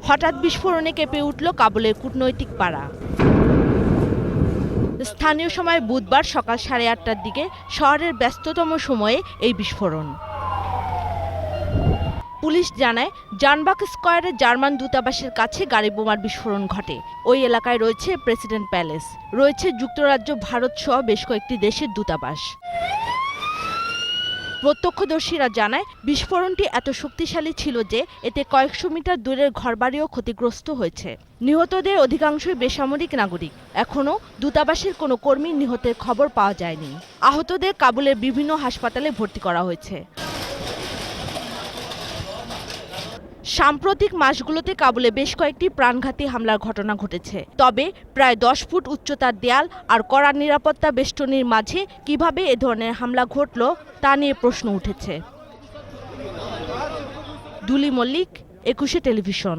হঠাৎ বিস্ফোরণে কেঁপে উঠল কাবুলের কূটনৈতিক পাড়া। স্থানীয় সময় বুধবার সকাল 8:30টার দিকে শহরের ব্যস্ততম সময়ে এই বিস্ফোরণ। পুলিশ জানায়, জানবাক স্কয়ারে জার্মান দূতাবাসের কাছে গাড়ি বোমার বিস্ফোরণ ঘটে। ওই এলাকায় রয়েছে প্রেসিডেন্ট প্যালেস, রয়েছে যুক্তরাজ্য, ভারত সহ বেশ কয়েকটি দেশের দূতাবাস। প্রত্যক্ষদর্শীরা জানায়, বিস্ফোরণটি এত শক্তিশালী ছিল যে এতে কয়েকশো মিটার দূরের ঘরবাড়িও ক্ষতিগ্রস্ত হয়েছে। নিহতদের অধিকাংশই বেসামরিক নাগরিক। এখনও দূতাবাসের কোনো কর্মীর নিহতের খবর পাওয়া যায়নি। আহতদের কাবুলের বিভিন্ন হাসপাতালে ভর্তি করা হয়েছে। সাম্প্রতিক মাসগুলোতে কাবুলে বেশ কয়েকটি প্রাণঘাতী হামলার ঘটনা ঘটেছে। তবে প্রায় 10 ফুট উচ্চতার দেয়াল আর কড়া নিরাপত্তা বেষ্টনীর মাঝে কিভাবে এ ধরনের হামলা ঘটল তা নিয়ে প্রশ্ন উঠেছে। দুলি মল্লিক, 21 টেলিভিশন।